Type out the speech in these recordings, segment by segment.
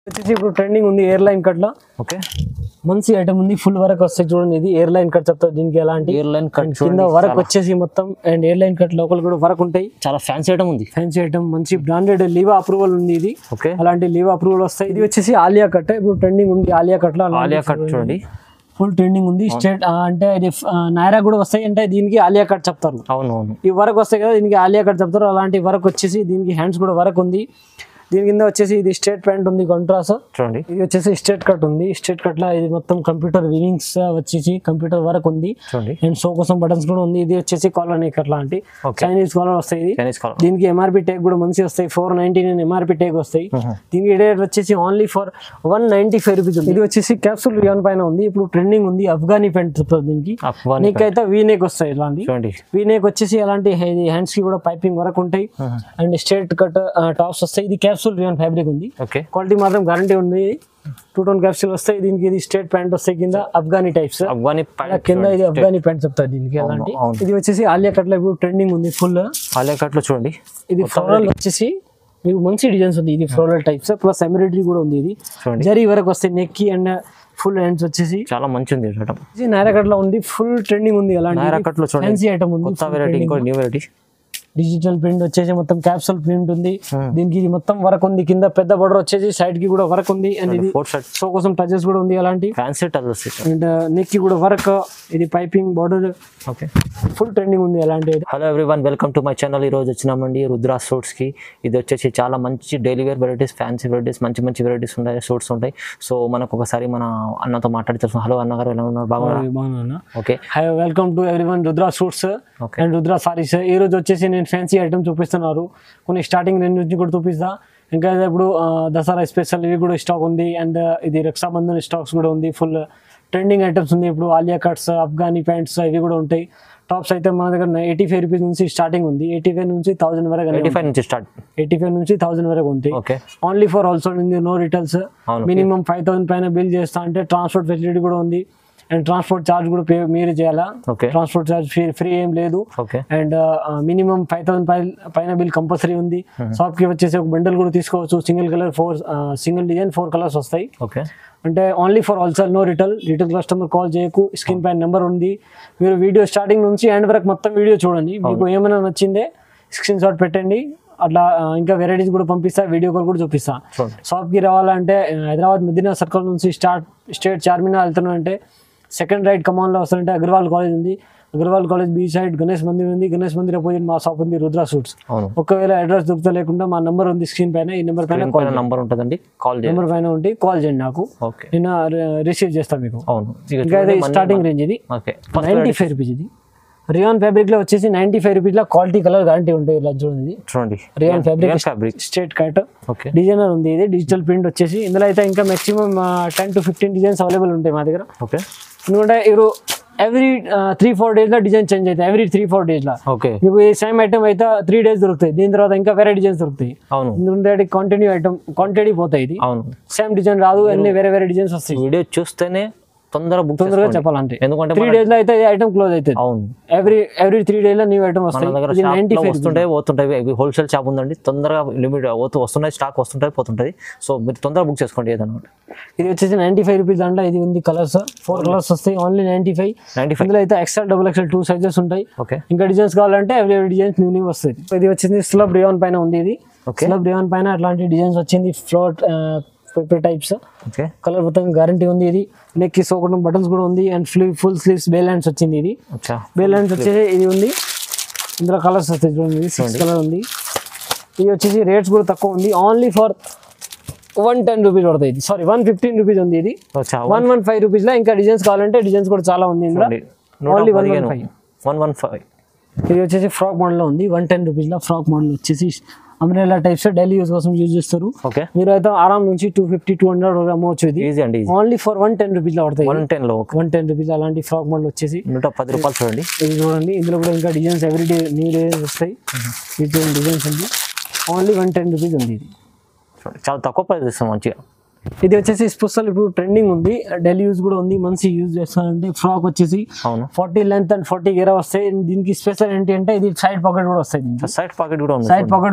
వచ్చేసి ఇప్పుడు ట్రెండింగ్ ఉంది ఎయిర్ లైన్ కట్ లో. ఓకే, మంచి ఐటమ్ ఉంది. ఫుల్ వర్క్ వస్తాయి చూడండి. ఇది ఎయిర్ లైన్ కట్ చెప్తారు దీనికి. ఎలాంటి ఎయిర్ లైన్ కట్ కింద వర్క్ వచ్చేసి మొత్తం, అండ్ ఎయిర్ లైన్ కట్ లోపల కూడా వర్క్ ఉంటాయి. చాలా ఫ్యాన్సీ ఐటమ్ ఉంది. ఫ్యాన్సీ ఐటమ్, మంచి బ్రాండెడ్ లీవా అప్రూవల్ ఉంది ఇది. ఓకే, అలాంటి లీవా అప్రూవల్ వస్తాయి. ఇది వచ్చేసి ఆలియా కట్. ఇప్పుడు ట్రెండింగ్ ఉంది ఆలియా కట్ లో. ఆలియా కట్ చూడండి, ఫుల్ ట్రెండింగ్ ఉంది. స్ట్రేట్ అంటే ఇది నైరా కూడా వస్తాయి. అంటే దీనికి ఆలియా కట్ చెప్తారు. అవునవును, ఈ వర్క్ వస్తాయి కదా, దీనికి ఆలియా కట్ చెప్తారు. అలాంటి వర్క్ వచ్చేసి దీనికి హ్యాండ్స్ కూడా వర్క్ ఉంది. దీని కింద వచ్చేసి ఇది స్ట్రేట్ ప్యాంట్ ఉంది, కాంట్రాస్ట్ చూడండి. ఇది వచ్చేసి స్ట్రేట్ కట్ ఉంది. స్ట్రేట్ కట్ లో ఇది మొత్తం కంప్యూటర్ వివింగ్స్ వచ్చేసి కంప్యూటర్ వర్క్ ఉంది. అండ్ షో కోసం బటన్స్ కూడా ఉంది. ఇది వచ్చేసి కాలర్ నెక్ లాంటి చైనీస్ కాలర్ వస్తాయి. ఇది దీనికి ఎంఆర్పి ట్యాగ్ కూడా మంచి వస్తాయి. 499 ఎంఆర్పి ట్యాగ్ వస్తాయి. దీనికి రేట్ వచ్చేసి ఓన్లీ ఫర్ 195 రూపీస్ ఉంది. ఇది వచ్చేసి క్యాప్సూల్ రియాన్ పైన ఉంది. ఇప్పుడు ట్రెండింగ్ ఉంది అఫ్ఘానీ ప్యాంట్ చెప్తారు దీనికి. నెక్ అయితే వీ నెక్ వస్తాయి. ఇలాంటి వీ నెక్ వచ్చేసి అలాంటి హ్యాండ్స్ కి కూడా పైపింగ్ వర్క్ ఉంటాయి. అండ్ స్ట్రేట్ కట్ టాప్స్ వస్తాయి. ఇది క్యాప్సూల్ రియాన్ ఫ్యాబ్రిక్ ఉంది. క్వాలిటీ మాత్రం గ్యారంటీ ఉంది. 2 టోన్ క్యాప్సూల్ వస్తాయి. దీనికి ఇది స్ట్రేట్ ప్యాంట్ వస్తాయి. కింద అఫ్ఘానీ టైప్స్, కింద ఇది అఫ్ఘానీ ప్యాంట్ చెప్తారు దీనికి. అలాంటి ఇది వచ్చేసి ఆలియా కట్ లో ఇప్పుడు ట్రెండింగ్ ఉంది. ఫుల్ ఆలియా కట్ లో చూడండి. ఇది ఫ్లోరల్ వచ్చేసి మీకు మంచి డిజైన్స్ ఉంది. ఇది ఫ్లోరల్ టైప్స్ ప్లస్ ఎంబ్రాయిడరీ కూడా ఉంది. ఇది జరీ వరకు వస్తాయి. నెక్ కి అండ్ ఫుల్ హ్యాండ్స్ వచ్చేసి చాలా మంచి ఉంది. నైరా కట్ లో ఉంది. ఫుల్ ట్రెండింగ్ ఉంది. అలాంటి ఫ్యాన్సీ ఐటమ్ ఉంది. డిజిటల్ ప్రింట్ వచ్చేసి మొత్తం క్యాప్సూల్ ప్రింట్ ఉంది. దీనికి ఇది మొత్తం వర్క్ ఉంది. కింద పెద్ద బోర్డర్ వచ్చేసి సైడ్ కి కూడా వర్క్ ఉంది. అండ్ ఇది షో కోసం టచెస్ కూడా ఉంది. అలాంటి ఫ్యాన్సీ టచెస్ అండ్ నెక్ కి కూడా వర్క్. ఇది piping border. Okay, full trending ఉంది. అలాంటి hello everyone, welcome to my channel. ఈ రోజు వచ్చినామండి రుద్రా సూట్స్ కి. ఇది వచ్చేసి చాలా మంచి daily wear varieties, fancy varieties, మంచి వెరైటీస్ ఉంటాయి, సూట్స్ ఉంటాయి. సో మనకు ఒకసారి మన అన్నతో మాట్లాడి తెలుసు. హలో అన్నగారు, ఎలా ఉన్నారు? బాగున్నా. Okay, high, welcome to everyone Rudra suits and Rudra saris. ఈ రోజు వచ్చేసి నేను ఫ్యాన్సీ ఐటమ్ చూపిస్తున్నారు. కొన్ని స్టార్టింగ్ రేంజ్ నుంచి కూడా చూపిస్తా. ఇంకా ఇప్పుడు దసరా స్పెషల్ ఇవి కూడా స్టాక్ ఉంది. అండ్ ఇది రక్షాబంధన్ స్టాక్స్ కూడా ఉంది. ఫుల్ ట్రెండింగ్ ఐటమ్స్ ఉంది. ఇప్పుడు ఆలియా కట్స్, అఫ్ఘానీ ప్యాంట్స్ ఇవి కూడా ఉంటాయి. టాప్స్ అయితే మన దగ్గర 85 రూపీస్ నుంచి స్టార్టింగ్ ఉంది. 85 నుంచి 1000 వరకు. 85 నుంచి స్టార్ట్, 85 నుంచి 1000 వరకు ఉంది. ఓన్లీ ఫర్ ఆల్సో ఉంది, నో రిటర్న్స్. మినిమం 5000 పైన బిల్ చేస్తా అంటే ట్రాన్స్పోర్ట్ ఫెసిలిటీ కూడా ఉంది. అండ్ ట్రాన్స్పోర్ట్ ఛార్జ్ కూడా మీరు చేయాలా. ట్రాన్స్పోర్ట్ ఛార్జ్ ఫ్రీ ఏం లేదు. అండ్ మినిమం 5000 పైన బిల్ కంపల్సరీ ఉంది. షాప్ కి వచ్చేసి ఒక బండల్ కూడా తీసుకోవచ్చు. Single colour 4 single design 4 colours వస్తాయి. అంటే only for wholesale, no retail customer call చేయకు. స్క్రీన్ పైన నెంబర్ ఉంది. మీరు వీడియో స్టార్టింగ్ నుంచి ఎండ్ వరకు మొత్తం వీడియో చూడండి. మీకు ఏమైనా నచ్చిందే స్క్రీన్ షాట్ పెట్టండి. అట్లా ఇంకా వెరైటీస్ కూడా పంపిస్తా, వీడియో కాల్ కూడా చూపిస్తా. షాప్ కి రావాలంటే హైదరాబాద్ మదీనా సర్కిల్ నుంచి స్ట్రేట్ చార్మినార్ వెళ్తున్నా అంటే సెకండ్ రైట్ కమాన్ లో వస్తారంటే అగర్వాల్ కాలేజ్ ఉంది. Agarwal college be side Ganesh Mandir ఉంది. గణేష్ మందిర్ అపోజిట్ మా షాప్ ఉంది, రుద్రా సూట్స్. ఒకవేళ అడ్రస్ దొరుకుతా లేకుండా మా నంబర్ ఉంది స్క్రీన్ పైన. ఈ నెంబర్ పైన నంబర్ ఉంటుందండి, నెంబర్ పైన ఉంటే కాల్ చేయండి నాకు. నేను రిసీవ్ చేస్తాను మీకు. ఇంకా స్టార్టింగ్ రేంజ్ ఇది 95 రూపీస్. ఇది రియాన్ ఫ్యాబ్రిక్ లో వచ్చేసి 95 రూపీస్ లో క్వాలిటీ కలర్ గ్యారంటీ ఉంటాయి. ఇలా చూడండి, rayon fabric straight cut designer ఉంది. ఇది డిజిటల్ ప్రింట్ వచ్చేసి ఇందులో అయితే ఇంకా మాక్సిమం 10 to 15 డిజైన్స్ అవైలబుల్ ఉంటాయి మా దగ్గర. ఎందుకంటే ఇప్పుడు ఎవ్రీ 3-4 డేస్ లో డిజైన్ చేంజ్ అవుతాయి. ఎవ్రీ 3-4 డేస్ లో మీకు ఈ సేమ్ ఐటమ్ అయితే 3 డేస్ దొరుకుతాయి. దీని తర్వాత ఇంకా వేరే డిజైన్స్ దొరుకుతాయి. ఎందుకంటే కంటిన్యూ ఐటమ్ క్వాంటిటీ పోతాయి. ఇది సేమ్ డిజైన్ రాదు, అన్ని వేరే డిజైన్స్ వస్తాయి. వీడియో చూస్తేనే తొందరగా చెప్పాలంటే, ఎందుకంటే 3 డేస్ లో అయితే ఐటమ్ క్లోజ్ అవుతుంది. ఎవ్రీ 3 డేస్ లో న్యూ ఐటమ్ వస్తాయి. పోతుంటాయి. హోల్సేల్ షాప్ ఉందండి, తొందరగా లిమిట్ వస్తున్నాయి, స్టాక్ వస్తుంటాయి పోతుంటది. సో మీరు తొందరగా బుక్ చేసుకోండి ఏదన్నా. ఇది వచ్చేసి 95 రూపీస్ అంటే ఇది ఉంది. కలర్స్ 4 కలర్స్ వస్తాయి. ఓన్లీ 95. ఇందులో అయితే XL, XXL 2 సైజెస్ ఉంటాయి. ఇంకా డిజైన్స్ కావాలంటే ఎవ్రీ డిజైన్స్ న్యూ వస్తాయి. ఇది వచ్చేసి స్లబ్ రియాన్ పైన ఉంది. ఇది స్లబ్ రియాన్ పైన అట్లాంటి డిజైన్స్ వచ్చింది. Float paper types. కలర్ మొత్తం గ్యారంటీ ఉంది. ఇది నెక్ కి సోకడం బటన్స్ కూడా ఉంది. And full sleeves bale hands వచ్చింది. ఇది బేల్ హ్యాండ్స్ వచ్చేసి ఇది ఉంది. ఇందులో కలర్స్ వస్తాయి చూడండి. 6 కలర్ ఉంది. ఇది వచ్చేసి రేట్స్ కూడా తక్కువ ఉంది. ఓన్లీ ఫర్ 110 రూపీస్ పడుతుంది. ఇది 115 రూపీస్ ఉంది. ఇది 115 రూపీస్ లో ఇంకా డిజైన్స్ కావాలంటే డిజైన్స్ కూడా చాలా ఉంది. ఇందులో ఓన్లీ 115. ఇది వచ్చేసి ఫ్రాక్ మోడల్ లో ఉంది. 110 రూపీస్ లో ఫ్రాక్ మోడల్ వచ్చేసి అంబ్రెల్లా టైప్స్ డైలీ యూస్ కోసం యూజ్ చేస్తారు. మీరు అయితే ఆరామ్ నుంచి 250-200 అమ్మవచ్చు. ఇది ఓన్లీ ఫర్ 110 రూపీస్ లో పడతాయి. 110 రూపీస్ అలాంటి ఫ్రాక్ మోడల్ వచ్చేసి 110 రూపాయలు. చూడండి, ఇది చూడండి. ఇందులో కూడా ఇంకా designs every day new days వస్తాయి. డిజైన్స్ ఉంది. ఓన్లీ 110 రూపీస్ ఉంది. ఇది చాలా తక్కువ ప్రైస్ ఇస్తాం. మంచిగా ఇది వచ్చేసి స్పెషల్ ఇప్పుడు ట్రెండింగ్ ఉంది, డైలీ యూజ్ కూడా ఉంది, మంచి యూజ్ చేస్తానంటే ఫ్రాక్ వచ్చేసి 40 లెంత్ అండ్ 40 గేరా వస్తాయి. దీనికి స్పెషల్ ఏంటి అంటే ఇది సైడ్ పాకెట్ కూడా వస్తాయి, సైడ్ పాకెట్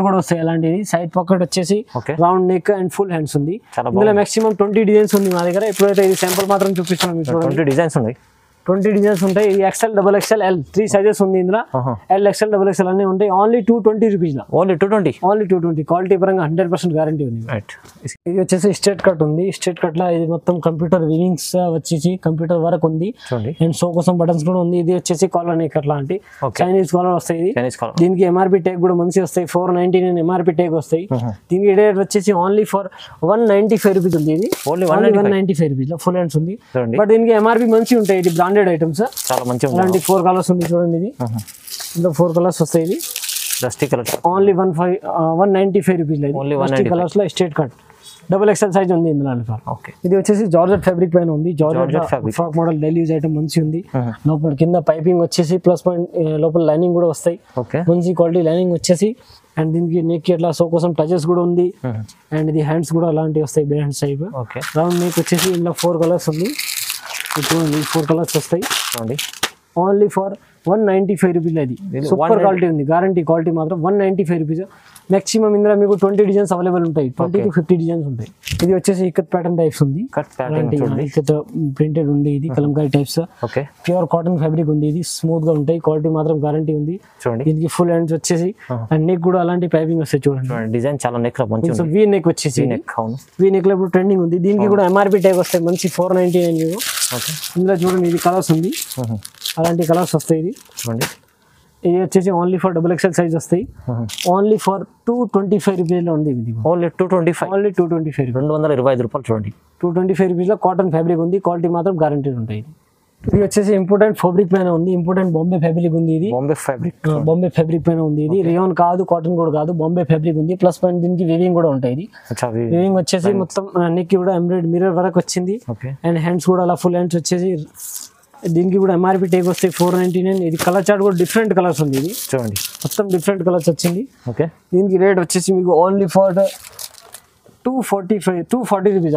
కూడా వస్తాయి. అలాంటిది సైడ్ పాకెట్ వచ్చేసి round neck and full hands ఉంది. ఇందులో మాక్సిమం 20 డిజైన్స్ ఉంది మా దగ్గర. ఇప్పుడైతే ఇది శాంపుల్ మాత్రం చూపిస్తున్నాం. 20 డిజైన్స్ ఉన్నాయి, 20 డిజైన్స్ ఉంటాయి. XL, XXL, L 3 సైజెస్ ఉంది ఇందులో. L, XL, XXL అన్ని ఉంటాయి. Only 220 rupees. ఓన్లీ 220. క్వాలిటీ పరంగా 100% గ్యారంటీ ఉంది. ఇది వచ్చేసి స్ట్రేట్ కట్ ఉంది. స్ట్రేట్ కట్ లో ఇది మొత్తం కంప్యూటర్ వివింగ్స్ వచ్చేసి కంప్యూటర్ వరకు ఉంది అండ్ షో కోసం బటన్స్ కూడా ఉంది. ఇది వచ్చేసి కాలర్ నెక్ లాంటి చైనీస్ కాలర్ వస్తాయి. దీనికి MRP ట్యాగ్ కూడా మంచి వస్తాయి. 499 MRP ట్యాగ్ వస్తాయి. దీనికి రేట్ వచ్చేసి ఓన్లీ ఫర్ 195 రూపీస్ ఉంది. ఇది ఓన్లీ 195 రూపీస్ లో ఫుల్ హ్యాండ్స్ ఉంది. బట్ దీనికి MRP మంచి ఉంటాయి. ఇది బ్రాండెడ్ ఐటమ్స్ చాలా మంచిగా అలాంటి 4 కలర్స్ ఉంది చూడండి. ఇది ఇందులో 4 కలర్స్ వస్తాయి. ఇది dusty colour only 195 rupees. Dusty colours లో స్ట్రేట్ కట్ XXL సైజ్ ఉంది ఇందులో. ఇది వచ్చేసి జార్జెట్ ఫ్యాబ్రిక్ పైన ఉంది. Georgette frock model daily use item మంచి ఉంది. లోపల కింద పైపింగ్ వచ్చేసి ప్లస్ పాయింట్, లోపల లైనింగ్ కూడా వస్తాయి. మంచి క్వాలిటీ లైనింగ్ వచ్చేసి అండ్ దీనికి నెక్ ఇట్లా సో కోసం టచెస్ కూడా ఉంది. అండ్ ఇది హ్యాండ్స్ కూడా అలాంటివి వస్తాయి, బే హ్యాండ్స్ టైప్. రౌండ్ నెక్ వచ్చేసి ఇందులో 4 కలర్స్ ఉంది. చూడండి 4 కలర్స్ వస్తాయి. Only for 195 rupees. అది సూపర్ క్వాలిటీ ఉంది, గ్యారంటీ క్వాలిటీ మాత్రం 195 రూపీస్. మాక్సిమం ఇందులో మీకు 20 డిజైన్స్ అవైలబుల్ ఉంటాయి, 20 to 50 డిజైన్స్ ఉంటాయి. ఇది వచ్చేసి ఇక్కత్ ప్యాటర్న్ టైప్స్ ఉంది, ఇక్కత్ ప్రింటెడ్ ఉంది. ఇది Kalamkari types, pure cotton fabric ఉంది. ఇది స్మూత్ గా ఉంటాయి, క్వాలిటీ మాత్రం గ్యారంటీ ఉంది. దీనికి ఫుల్ హ్యాండ్స్ వచ్చేసి అండ్ నెక్ కూడా అలాంటి పైపింగ్ వస్తాయి. చూడండి డిజైన్ చాలా నెక్ వీ నెక్ వచ్చేసి వీ నెక్ లో ఇప్పుడు ట్రెండింగ్ ఉంది. దీనికి కూడా MRP ట్యాగ్ వస్తాయి మంచి 499. ఇందులో చూడండి ఇది కలర్స్ ఉంది, అలాంటి కలర్స్ వస్తాయి. ఇది ఇది వచ్చేసి ఓన్లీ ఫర్ XXL సైజ్ వస్తాయి. ఓన్లీ ఫర్ 225 రూపీస్ లో ఉంది. ఇది ఓన్లీ 225 225 రూపాయలు. చూడండి 225 రూపీస్ లో కాటన్ ఫ్యాబ్రిక్ ఉంది, క్వాలిటీ మాత్రం గ్యారంటీ ఉంటాయి. ఇది వచ్చేసి ఇంపోర్టెంట్ ఫ్యాబ్రిక్ పైన ఉంది, ఇంపోర్టెంట్ బాంబే ఫ్యాబ్రిక్ ఉంది. ఇది బాంబే ఫ్యాబ్రిక్ పైన ఉంది. ఇది రియాన్ కాదు, కాటన్ కూడా కాదు, బాంబే ఫ్యాబ్రిక్ ఉంది. ప్లస్ పాయింట్ దీనికి వీవింగ్ కూడా ఉంటాయి. ఇది వీవింగ్ వచ్చేసి మొత్తం నెక్ కూడా ఎంబ్రాయిడరీ మిర్రర్ వరకు వచ్చింది. అండ్ హ్యాండ్స్ కూడా అలా ఫుల్ హ్యాండ్స్ వచ్చేసి దీనికి కూడా MRP ట్యాగ్ వస్తాయి 499. ఇది కలర్ చార్ట్ కూడా డిఫరెంట్ కలర్స్ ఉంది. ఇది చూడండి మొత్తం డిఫరెంట్ కలర్స్ వచ్చింది. దీనికి రేట్ వచ్చేసి మీకు only for 240 rupees.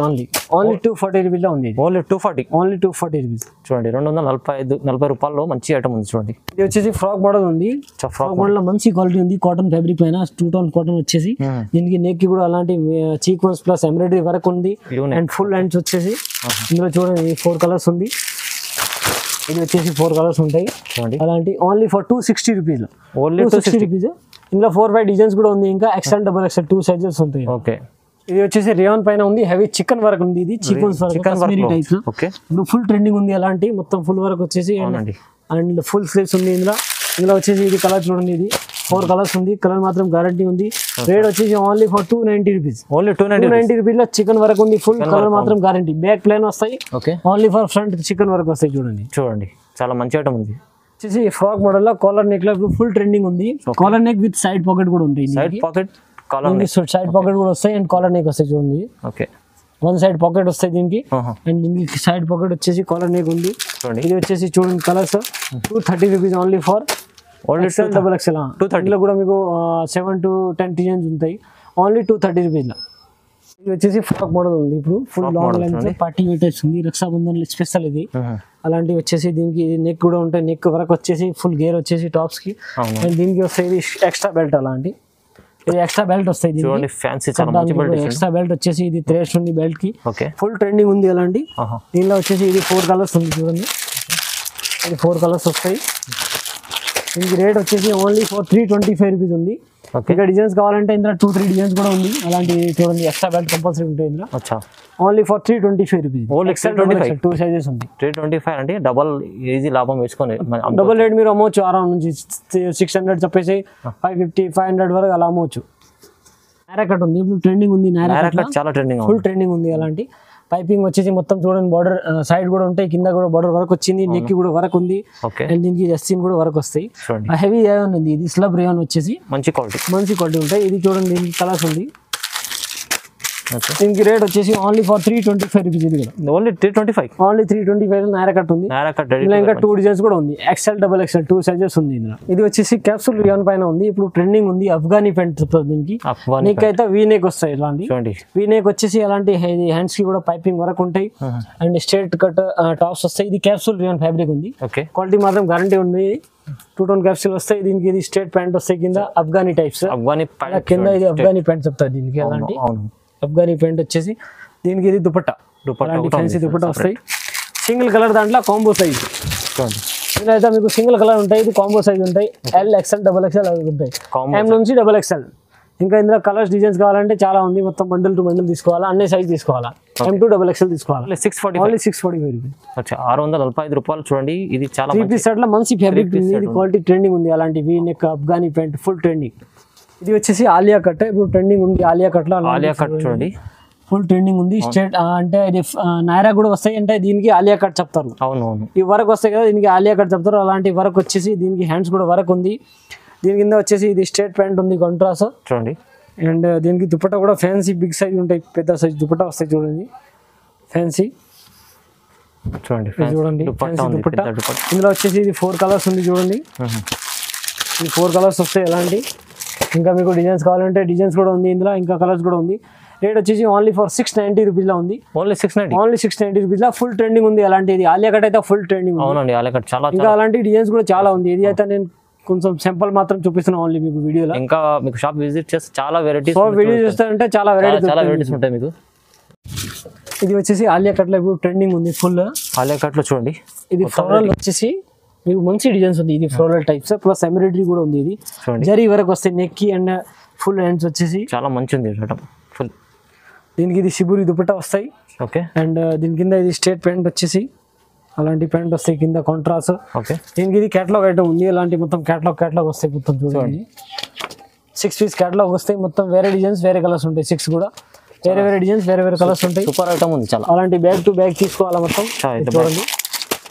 Only 240 rupees లో ఉంది. Only 240 rupees. చూడండి 240 రూపాయల్లో మంచి ఐటమ్ ఉంది. చూడండి ఇది వచ్చేసి ఫ్రాక్ మోడల్ ఉంది. ఫ్రాక్ మోడల్ లో మంచి క్వాలిటీ ఉంది, కాటన్ ఫ్యాబ్రిక్ పైన 2 టోన్ కాటన్ వచ్చేసి. దీనికి నెక్ కూడా అలాంటి సీక్వెన్స్ ప్లస్ ఎంబ్రాయిడరీ వర్క్ ఉంది. అండ్ ఫుల్ హ్యాండ్స్ వచ్చేసి ఇందులో చూడండి 4 కలర్స్ ఉంది. ఇది వచ్చేసి 4 కలర్స్ ఉంటాయి. అలాంటి only for 260 rupees. Only 260 rupees. ఇందులో 4-5 డిజైన్స్ కూడా ఉంది. ఇంకా XL, XXL 2 సైజెస్ ఉంటాయి. ఇది వచ్చేసి రియాన్ పైన ఉంది, హెవీ చికెన్ వర్క్ ఉంది. ఇది sequence work Kashmiri types full trending ఉంది. అలాంటి మొత్తం ఫుల్ వర్క్ వచ్చేసి అండ్ ఫుల్ స్లీవ్స్ ఉంది. ఇందులో వచ్చేసి ఇది కలర్ చూడండి. ఇది 4 కలర్స్ ఉంది, కలర్ మాత్రం గ్యారంటీ ఉంది. రేట్ వచ్చేసి only for 290 rupees. Only 290 rupees లో చికెన్ వర్క్ ఉంది. ఫుల్ కలర్ మాత్రం గ్యారంటీ. బ్యాక్ ప్లేన్ వస్తాయి, only for front chicken work వస్తాయి. చూడండి చాలా మంచి ఐటమ్ ఉంది. వచ్చేసి ఫ్రాక్ మోడల్ లో కాలర్ నెక్ లో ఫుల్ ట్రెండింగ్ ఉంది. Collar neck with side pocket కూడా ఉంటుంది. సైడ్ పాకెట్ కూడా వస్తాయి అండ్ కాలర్ నెక్ వస్తాయి. చూడండి 1 సైడ్ పాకెట్ వస్తాయి దీనికి. అండ్ దీనికి సైడ్ పాకెట్ వచ్చేసి కాలర్ నెక్ ఉంది. ఇది వచ్చేసి చూడండి colours 230 rupees. Only for XL, XXL. 230 లో కూడా మీకు 7 to 10 డిజైన్స్ ఉంటాయి. ఓన్లీ 230 రూపీస్ లో. ఇది వచ్చేసి ఫ్రాక్ మోడల్ ఉంది. ఇప్పుడు ఫుల్ లాంగ్ లెంత్ పార్టీ వేటర్స్ ఉంది. రక్షాబంధన్ స్పెషల్ ఇది. అలాంటివి వచ్చేసి దీనికి నెక్ కూడా ఉంటాయి. నెక్ వరకు వచ్చేసి ఫుల్ గేర్ వచ్చేసి టాప్స్ కి. అండ్ దీనికి వస్తాయి ఎక్స్ట్రా బెల్ట్. అలాంటి ఇది ఎక్స్ట్రా బెల్ట్ వస్తాయి. ఎక్స్ట్రా బెల్ట్ వచ్చేసి ఇది థ్రెడ్స్ ఉంది బెల్ట్ కి. ఫుల్ ట్రెండింగ్ ఉంది. అలాంటి దీనిలో వచ్చేసి ఇది 4 కలర్స్ ఉంది. చూడండి ఇది 4 కలర్స్ వస్తాయి. దీనికి రేట్ వచ్చేసి ఓన్లీ ఫర్ 325 రూపీస్ ఉంది. ఇంకా డిజైన్స్ కావాలంటే ఇందులో 2-3 డిజైన్స్ కూడా ఉంది. అలాంటి చూడండి ఎక్స్ట్రా బెల్ట్ కంపల్సరీ ఉంటాయి ఇందులో. Only for 325 rupees. XL, 2 sizes ఉంది. 325 అంటే డబల్ ఈజీ లాభం వేసుకొని డబుల్ రేట్ మీరు అమ్మవచ్చు. ఆరామ్ నుంచి 600 చెప్పేసి 550-500 వరకు అలా అమ్మవచ్చు. నైరా కట్ ఉంది. ఇప్పుడు ట్రెండింగ్ ఉంది. నైరా కట్ చాలా ట్రెండింగ్, ఫుల్ ట్రెండింగ్ ఉంది. అలాంటి పైపింగ్ వచ్చేసి మొత్తం చూడండి బార్డర్ సైడ్ కూడా ఉంటాయి, కింద కూడా బార్డర్ వర్క్ వచ్చింది. నెక్ కూడా వర్క్ ఉంది. అండ్ దీనికి జస్టిన్ కూడా వర్క్ వస్తాయి. హెవీ రేయాన్ ఉంది. ఇది స్లబ్ రేయాన్ వచ్చేసి మంచి క్వాలిటీ ఉంటాయి. ఇది చూడండి దీనికి కలర్స్ ఉంది. దీనికి రేట్ వచ్చేసి ఓన్లీ ఫర్ 325 రూపీస్. ఇది కూడా ఓన్లీ 325. ఓన్లీ 325 నారా కట్ ఉంది. ఇందులో ఇంకా 2 డిజైన్స్ కూడా ఉంది. ఎక్సెల్ డబుల్ ఎక్సెల్ 2 సైజెస్ ఉంది ఇందులో. ఇది వచ్చేసి క్యాప్సూల్ రియాన్ పైన ఉంది. ఇప్పుడు ట్రెండింగ్ ఉంది అఫ్ఘానీ ప్యాంట్ చెప్తారు దీనికి. నెక్ అయితే వీ నెక్ వస్తాయి. ఇలాంటి వీ నెక్ వచ్చేసి అలాంటి హ్యాండ్స్ కి కూడా పైపింగ్ వరకు ఉంటాయి అండ్ స్ట్రైట్ కట్ టాప్స్ వస్తాయి. ఇది క్యాప్సూల్ రియాన్ ఫ్యాబ్రిక్ ఉంది. క్వాలిటీ మాత్రం గ్యారంటీ ఉంది. 2 టోన్ క్యాప్సూల్ వస్తాయి. దీనికి ఇది స్ట్రైట్ ప్యాంట్ వస్తాయి. కింద అఫ్ఘానీ టైప్స్ కింద ఇది అఫ్ఘానీ ప్యాంట్ చెప్తారు దీనికి. అలాంటి అఫ్ఘానీ ప్యాంట్ వచ్చేసి దీనికి ఇది దుపట్టా ఫ్యాన్సీ దుపట్టా వస్తాయి. సింగిల్ కలర్ దాంట్లో కాంబో సైజ్. ఇలా అయితే మీకు సింగిల్ కలర్ ఉంటాయి. ఇది కాంబో సైజ్ ఉంటాయి. ఎల్ ఎక్స్ఎల్ డబల్ ఎక్స్ఎల్ అవి ఉంటాయి. ఎం నుంచి డబల్ ఎక్స్ఎల్. ఇంకా ఇందులో కలర్స్ డిజైన్స్ కావాలంటే చాలా ఉంది. మొత్తం బండిల్ టు బండిల్ తీసుకోవాలా, అన్ని సైజ్ తీసుకోవాలా. M2 డబల్ ఎక్స్ఎల్ తీసుకోవాలి. 645 రూపీస్. 645 రూపాయలు చూడండి. ఇది చాలా 3 పీస్ సెట్ లో మంచి ఫ్యాబ్రిక్ ఉంది. ఇది క్వాలిటీ ట్రెండింగ్ ఉంది. అలాంటి V neck Afghani pant full trending. ఇది వచ్చేసి ఆలియా కట్. ఇప్పుడు ట్రెండింగ్ ఉంది ఆలియా కట్ లో. ఆలియా కట్ చూడండి ఫుల్ ట్రెండింగ్ ఉంది. స్ట్రైట్ అంటే ఇది నైరా కూడా వస్తాయి. అంటే దీనికి ఆలియా కట్ చెప్తారు. అవునవును. ఈ వర్క్ వస్తాయి కదా దీనికి ఆలియా కట్ చెప్తారు. అలాంటి వర్క్ వచ్చేసి దీనికి హ్యాండ్స్ కూడా వర్క్ ఉంది. దీని కింద వచ్చేసి ఇది స్ట్రైట్ ప్యాంట్ ఉంది కాంట్రాస్ట్ చూడండి. అండ్ దీనికి దుపట్టా కూడా ఫ్యాన్సీ బిగ్ సైజ్ ఉంటాయి. పెద్ద సైజ్ దుపట్టా వస్తాయి చూడండి. ఫ్యాన్సీ చూడండి ఫ్యాన్సీ దుపట్టా. ఇందులో వచ్చేసి ఇది 4 కలర్స్ ఉంది చూడండి. ఈ 4 కలర్స్ వస్తాయి. ఎలాంటి ఇంకా మీకు డిజైన్స్ కావాలంటే డిజైన్స్ కూడా ఉంది. ఇందులో ఇంకా కలర్స్ కూడా ఉంది. రేట్ వచ్చేసి ఓన్లీ ఫర్ 690 రూపీస్ లో ఉంది. ఓన్లీ 690 రూపీస్ లో ఫుల్ ట్రెండింగ్ ఉంది. అలాంటిది ఆలియా కట్ అయితే ఫుల్ ట్రెండింగ్. అవునండి ఆలియా కట్ చాలా. ఇంకా అలాంటి డిజైన్స్ కూడా చాలా ఉంది. ఇది అయితే నేను కొంచెం సింపుల్ మాత్రం చూపిస్తున్నాను ఓన్లీ మీకు వీడియోలో. ఇంకా మీకు షాప్ విజిట్ చేస్తే చాలా వెరైటీస్ వీడియో చూస్తారంటే చాలా వెరైటీస్ ఉంటాయి మీకు. ఇది వచ్చేసి ఆలియా కట్ లో ఇప్పుడు ట్రెండింగ్ ఉంది ఫుల్. ఆలియా కట్ లో చూడండి. ఇది ఫ్లోరల్ వచ్చేసి మీకు మంచి డిజైన్స్ ఉంది. ఇది ఫ్లోరల్ టైప్స్ ప్లస్ ఎంబ్రాయిడరీ కూడా ఉంది. ఇది జరీ వరకు వస్తాయి. నెక్ అండ్ ఫుల్ హ్యాండ్స్ వచ్చేసి చాలా మంచి ఉంది ఫుల్. దీనికి ఇది శిబురి దుపట్టా వస్తాయి. ఓకే. అండ్ దీని కింద ఇది స్ట్రైట్ ప్యాంట్ వచ్చేసి అలాంటి ప్యాంట్ వస్తాయి. కింద కాంట్రాస్ట్. ఓకే. దీనికి ఇది క్యాటలాగ్ ఐటమ్ ఉంది. అలాంటి మొత్తం క్యాటలాగ్ వస్తాయి. మొత్తం చూడండి 6 పీస్ క్యాటలాగ్ వస్తాయి. మొత్తం వేరే డిజైన్స్ వేరే కలర్స్ ఉంటాయి. 6 కూడా వేరే డిజైన్స్ వేరే కలర్స్ ఉంటాయి. సూపర్ ఐటమ్ ఉంది చాలా. అలాంటి బ్యాగ్ టు బ్యాగ్ తీసుకోవాలా మొత్తం చూడండి.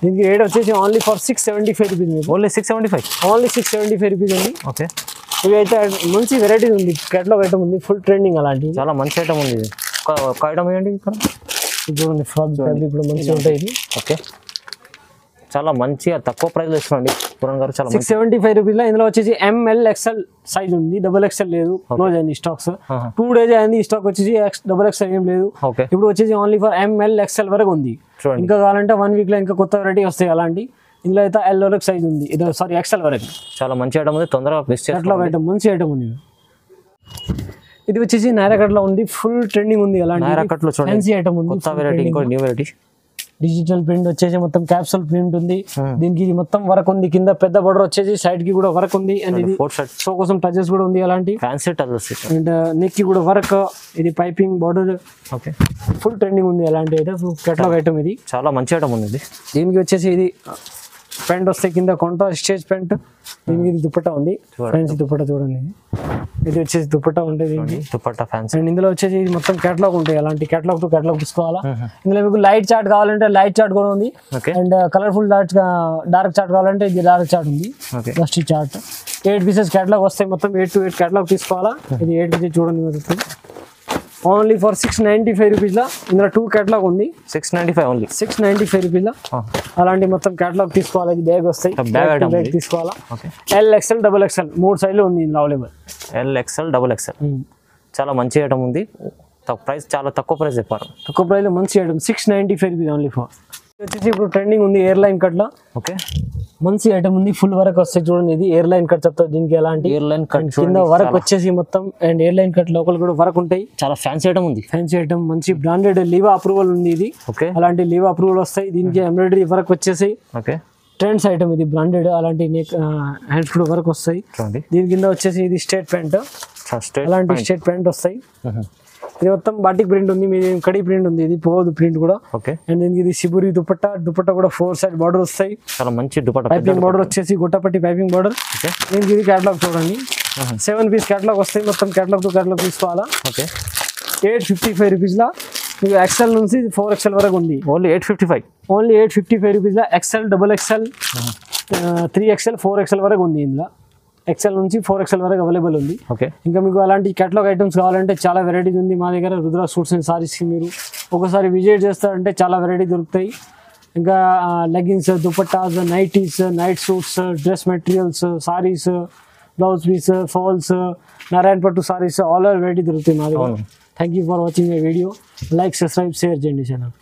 దీనికి రేట్ వచ్చేసి only for 675 rupees. Only 675 rupees ఉంది. ఓకే. ఇవి అయితే మంచి వెరైటీ ఉంది. క్యాటలాగ్ ఐటమ్ ఉంది. Full trending. అలాంటి చాలా మంచి ఐటమ్ ఉంది. ఒక ఐటమ్ ఏంటి ఇక్కడ చూడండి. ఫ్రాక్ ఫ్యాబ్రిక్ కూడా మంచిగా ఉంటాయి. ఇది ఓకే. చాలా మంచిగా తక్కువ ప్రైస్ లో ఇస్తున్నాండి పురాణ్ గారు. చాలా 675 రూపీస్ లో. ఇందులో వచ్చేసి ML XL సైజ్ ఉంది. డబల్ ఎక్స్ఎల్ లేదు. క్లోజ్ అయింది స్టాక్స్. 2 డేస్ అయింది. స్టాక్ వచ్చేసి డబల్ ఎక్స్ఎల్ ఏం లేదు. ఇప్పుడు వచ్చేసి ఓన్లీ ఫర్ ML XL వరకు ఉంది. ఇంకా కావాలంటే 1 వీక్ లో ఇంకా కొత్త వెరైటీ వస్తాయి. అలాంటి ఇందులో అయితే L వరకు సైజ్ ఉంది. ఇది సారీ XL వరకు. చాలా మంచి ఐటమ్ ఉంది. తొందరగా మిస్ చేసుకోండి. మంచి ఐటమ్ ఉంది. ఇది వచ్చేసి నైరా కట్ లో ఉంది. ఫుల్ ట్రెండింగ్ ఉంది. అలాంటి నైరా కట్ లో ఫ్యాన్సీ ఐటమ్ ఉంది. కొత్త వెరైటీ, ఇంకో న్యూ వెరైటీ. డిజిటల్ ప్రింట్ వచ్చేసి మొత్తం క్యాప్సూల్ ప్రింట్ ఉంది. దీనికి ఇది మొత్తం వర్క్ ఉంది. కింద పెద్ద బోర్డర్ వచ్చేసి సైడ్ కి కూడా వర్క్ ఉంది. అండ్ ఇది షో కోసం టచెస్ కూడా ఉంది. అలాంటి ఫ్యాన్సీ టచెస్. అండ్ నెక్ కి కూడా వర్క్. ఇది piping border. Okay. Full trending ఉంది. అలాంటి అయితే కేటలాగ్ ఐటమ్. ఇది చాలా మంచి ఐటమ్ ఉంది. దీనికి వచ్చేసి ఇది ప్యాంట్ వస్తాయి. కింద కాంట్రాస్ట్ స్టేజ్ ప్యాంట్. దీనికి ఇది దుపట్టా ఉంది. ఫ్యాన్సీ దుపట్టా చూడండి. ఇది వచ్చేసి దుపట్టా ఉంటుంది. దుపట్టా ఫ్యాన్సీ. అండ్ ఇందులో వచ్చేసి ఇది మొత్తం కేటలాగ్ ఉంటాయి. అలాంటి కేటలాగ్ టు కేటలాగ్ తీసుకోవాలా. ఇందులో మీకు లైట్ చార్ట్ కావాలంటే లైట్ చార్ట్ కూడా ఉంది. అండ్ కలర్ఫుల్ డార్క్ చార్ట్ కావాలంటే ఇది డార్క్ చార్ట్ ఉంది. జస్ట్ ఈ చార్ట్ 8 పీసెస్ కేటలాగ్ వస్తాయి. మొత్తం 8 to 8 కేటలాగ్ తీసుకోవాలా. ఇది 8 పీసెస్ చూడండి. ఓన్లీ ఫర్ 695 రూపీస్ లో. ఇందులో 2 కేటలాగ్ ఉంది. 695 ఓన్లీ. 695 రూపీస్ లో అలాంటి మొత్తం కేటలాగ్ తీసుకోవాలి. ఇది బ్యాగ్ వస్తాయి. బ్యాగ్ తీసుకోవాలా. L XL డబుల్ XL 3 సైజులు ఉంది ఇందులో available. L XL double XL. చాలా మంచి ఐటమ్ ఉంది. ప్రైస్ చాలా తక్కువ ప్రైస్ చెప్పారు. తక్కువ ప్రైస్ లో మంచి ఐటమ్. 695 rupees only for. వచ్చేసి ఇప్పుడు ట్రెండింగ్ ఉంది ఎయిర్ లైన్ కట్ లో. ఓకే. మంచి ఐటమ్ ఉంది. ఫుల్ వర్క్ వస్తాయి చూడండి. ఇది ఎయిర్ లైన్ కట్ చెప్తారు దీనికి. ఎలాంటి ఎయిర్ లైన్ కట్ కింద వర్క్ వచ్చేసి మొత్తం అండ్ ఎయిర్ లైన్ కట్ లోపల కూడా వర్క్ ఉంటాయి. చాలా ఫ్యాన్సీ ఐటమ్ ఉంది. ఫ్యాన్సీ ఐటమ్ మంచి బ్రాండెడ్ లీవా అప్రూవల్ ఉంది ఇది. ఓకే. అలాంటి లీవా అప్రూవల్ వస్తాయి. దీనికి ఎంబ్రాయిడరీ వర్క్ వచ్చేసి. ఓకే. ట్రెండ్స్ ఐటమ్ ఇది బ్రాండెడ్. అలాంటి నెక్ హ్యాండ్స్ కూడా వర్క్ వస్తాయి. దీని కింద వచ్చేసి ఇది స్ట్రైట్ ప్యాంట్. అలాంటి స్ట్రైట్ ప్యాంట్ వస్తాయి. ఇది మొత్తం బాటిక్ ప్రింట్ ఉంది. మీది కడి ప్రింట్ ఉంది. ఇది పోదు ప్రింట్ కూడా. ఓకే. అండ్ దీనికి ఇది శిబురి దుపట్టా. దుపట్టా కూడా 4 సైడ్ బార్డర్ వస్తాయి. చాలా మంచి దుపట్టా. పైపింగ్ బార్డర్ వచ్చేసి గుట్టపట్టి పైపింగ్ బార్డర్. దీనికి ఇది కేటలాగ్ చూడండి. 7 పీస్ కేటలాగ్ వస్తాయి. మొత్తం కేటలాగ్ టు కేటలాగ్ తీసుకోవాలా. ఓకే. 855 రూపీస్ లా. మీకు XL నుంచి 4XL వరకు ఉంది. ఓన్లీ 855 రూపీస్ లా. XL double XL 3XL 4XL వరకు ఉంది ఇందులో. ఎక్సెల్ నుంచి 4XL వరకు అవైలబుల్ ఉంది. ఓకే, ఇంకా మీకు అలాంటి కేటలాగ్ ఐటమ్స్ కావాలంటే చాలా వెరైటీస్ ఉంది మా దగ్గర. రుద్ర సూట్స్ అండ్ సారీస్కి మీరు ఒకసారి విజిట్ చేస్తారంటే చాలా వెరైటీ దొరుకుతాయి. ఇంకా leggings, dupattas, nighties, night suits, dress materials, saris, blouse piece, falls, Narayana పట్టు సారీస్, ఆల్ ఆర్ వెరైటీ దొరుకుతాయి మా దగ్గర. Thank you for watching my video. Like, subscribe, share చేయండి ఛానల్.